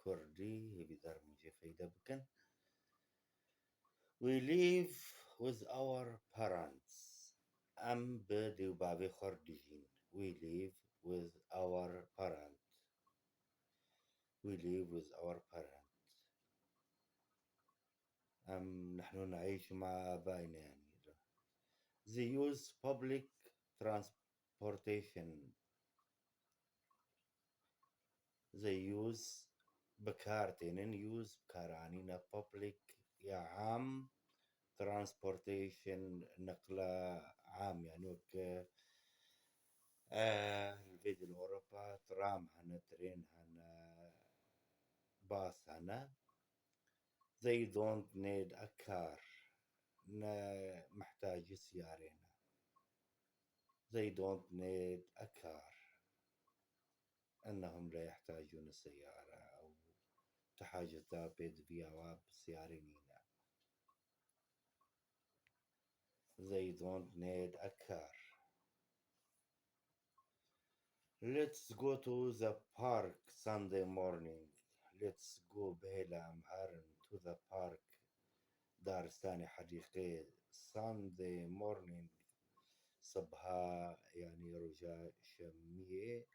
كردي بدار مجھے فايدة بكن. We live with our parents. Am بدي وبابي خردجين. We live with our parents. We live with our parents. نحن نعيش مع آبائنا يعني. They use public transportation. They use بكارتين use بكارانينا public يا عام transportation نقلة عام يعني وك الفيديو الأوروبا ترام هنا ترين هنا باص هنا. They don't need a car. محتاج سيارة. They don't need a car. أنهم لا يحتاجون سيارة أو تحاجتا بيد فيها بسيارينينا. They don't need a car. Let's go to the park Sunday morning. Let's go بهلا أمهارن to the park دارستاني حديقة Sunday morning صبها يعني رجاء شمية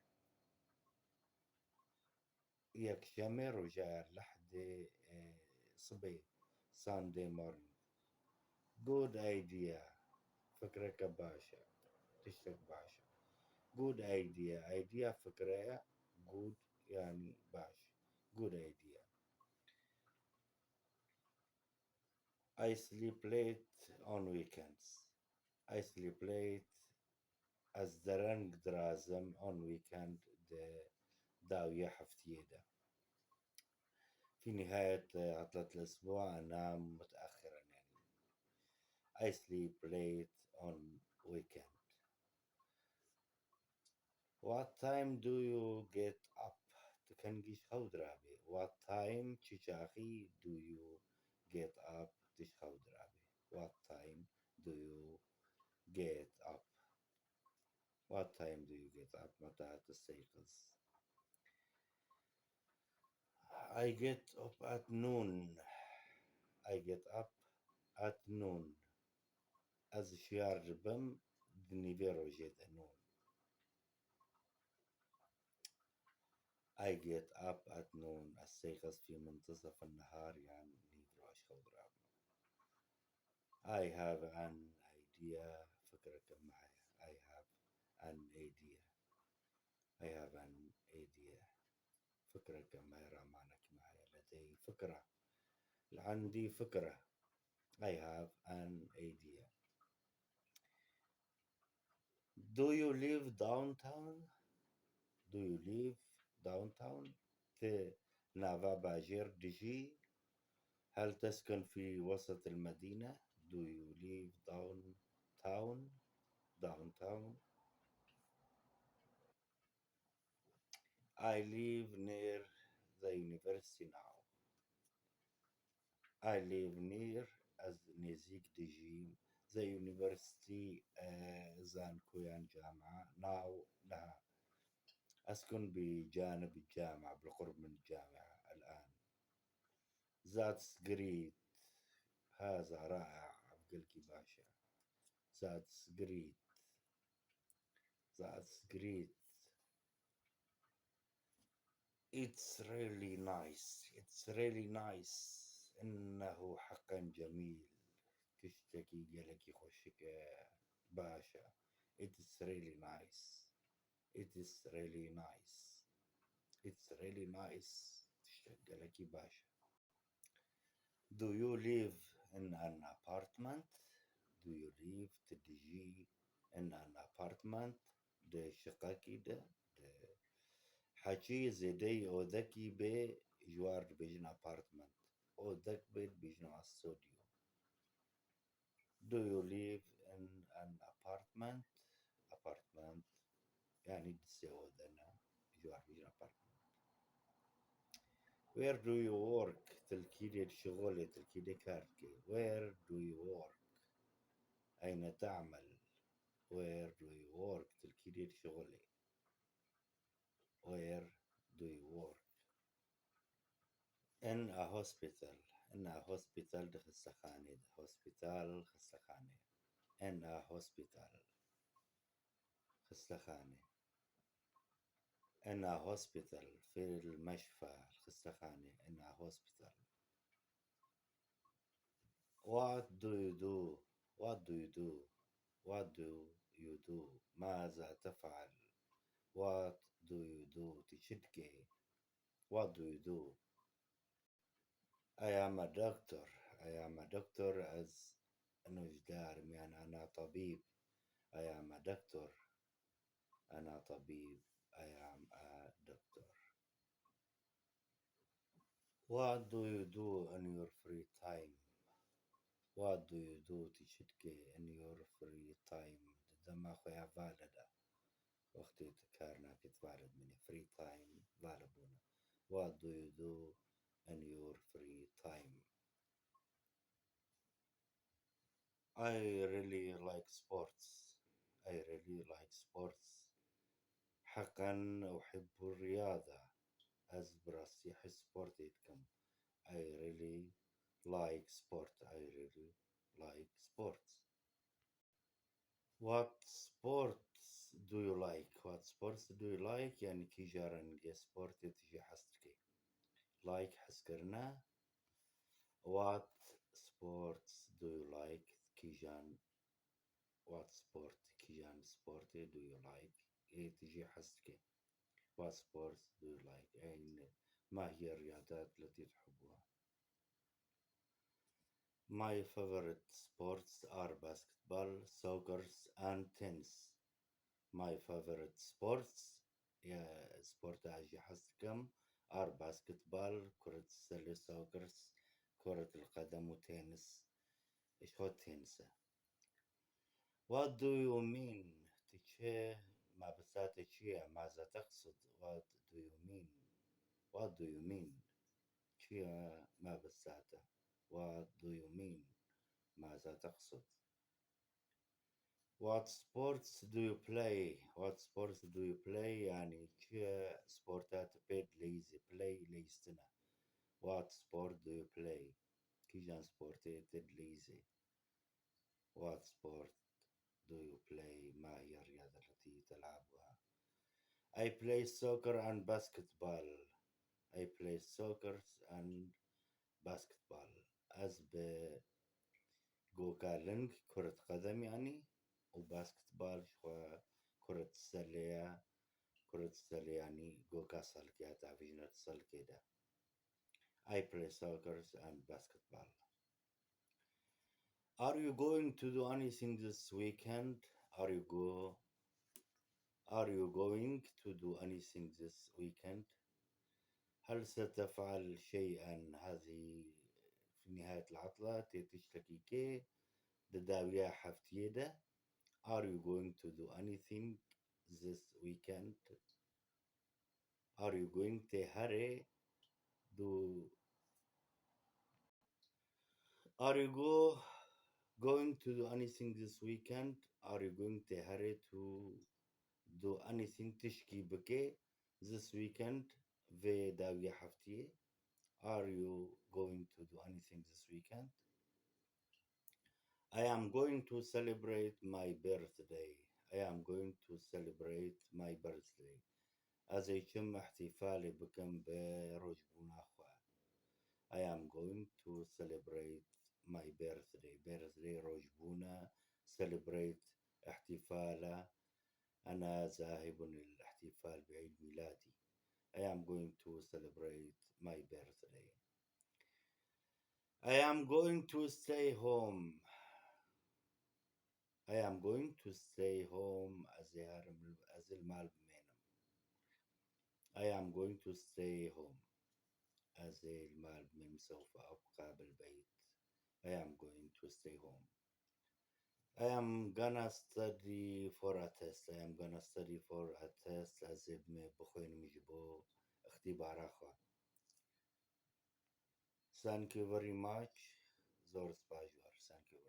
يك شمي رجاء لحدة صبي Sunday morning. Good idea. فكرة باشا تشتك باشا. Good idea. Idea فكرة. Good يعني باش. Good idea. I sleep late on weekends. I sleep late as the rank درازم on weekend داوية حفتيدا. في نهاية عطلة الأسبوع أنام متأخرا يعني. I sleep late on weekend. What time do you get up? تكنجيش خودرابي. What time تشاخي do you get up? تش خودرابي. What time do you get up? What time do you get up? متى تستيقظ? I get up at noon. I get up at noon. از شيار بم دنيفيرو جيت noon. I get up at noon. استيقظ في منتصف النهار يعني نيفرو خودرابي. I have an idea. فكرة معي. I have an idea. I have an idea. فكرة معي رامانك معي. لدي فكرة. عندي فكرة. I have an idea. Do you live downtown? Do you live downtown? نافا باجير دجي. هل تسكن في وسط المدينة؟ Do you live downtown? Downtown. I live near the university now. I live near as نزيك دجي the university زان كويان جامعة now لها. أسكن بجانب الجامعة بالقرب من الجامعة الآن. That's great. هذا رائع عبقلكي باشا. That's great. That's great. It's really nice. It's really nice. إنه حقا جميل. تشتكي جلكي خوشك باشا. It's really nice. It is really nice. It's really nice. تشتكي جلكي باشا. Do you live in an apartment? Do you live تدجي in an apartment? ده شقاكي ده حكي زيدي او ذكي بي جوار بيجن apartment او ذك بيت بيجنو على استوديو. Do you live in an apartment? Apartment يعني تسيو ذنا جوار بيجن apartment. Where do you work? تلكيدي شغلي تلكيدي كاركي. Where do you work? أين تعمل؟ Where do you work? تلكيدي شغلي. Where do you work? in a hospital. In a hospital ده خستخانة ده hospital خستخانة. In a hospital خستخانة. In a hospital في المشفى خستخانة. In a hospital. What do you do? What do you do? What do you do? ماذا تفعل? What do you do? تشتكي. What do you do? I am a doctor. I am a doctor as نجدار يعني أنا طبيب. I am a doctor. أنا طبيب. I am a doctor. What do you do in your free time? What do you do تشتكي in your free time? دما خويا فالدا وقتی کارنا كت فالد مني free time فالبونا. What do you do in your free time? I really like sports. I really like sports. حقا أحب الرياضة. أزبرس يحس سبورت يتكم. I really like sport. I really like sports. What sports do you like? What sports do you like? يعني كي جارن يا سبورت تجي حسكي. Like حسكرنا. What sports do you like? كيجان what sport كيجان sport do you like? إيه تجي حسكي. What sports do you like? أين ما هي الرياضات التي تحبها؟ My favorite sports are basketball, soccer and tennis. My favorite sports يا سبورت أجي حسكم are basketball كرة السلة soccer كرة القدم وتنس. إيش هو التنس؟ What do you mean? تشي ما بسات تشي ماذا تقصد؟ What do you mean? What do you mean? تشي ما بسات. What do you mean? ماذا تقصد؟ What sports do you play? What sports do you play? يعني تشي سبورتات بيد ليزي play ليستنا. What sport do you play? كي جان سبورتات ليزي. What sport do you play? ما هي الرياضة التي تلعبها؟ I play soccer and basketball. I play soccer and basketball. as بجوكالينج كرة قدم يعني وباسكتبال شو كرة السلة. كرة السلة يعني جوكا سلكي تعرفين السلكي ده. I play soccer and basketball. Are you going to do anything this weekend? Are you go Are you going to do anything this weekend? هل ستفعل شيئا هذه في نهاية العطلة تشتكي كي دداوية حفتيدة. Are you going to do anything this weekend? Are you going to hurry do Are you going to do anything this weekend? Are you going to hurry to do anything تشكي بكي this weekend في داوية حفتية. Are you going to do anything this weekend? I am going to celebrate my birthday. I am going to celebrate my birthday. as يتم احتفالي بكم برجبونا أخوة. I am going to celebrate my birthday. birthday رجبونا celebrate احتفاله. أنا ذاهب للاحتفال بعيد ميلادي. I am going to celebrate my birthday. I am going to stay home. I am going to stay home as المال بمينم. I am going to stay home as المال بمينم سوف أبقى بالبيت. I am going to stay home. I am gonna study for a test. I am gonna study for a test as بخوين مجبو اختبار أخوة. Thank you very much. زور سباجور. Thank you.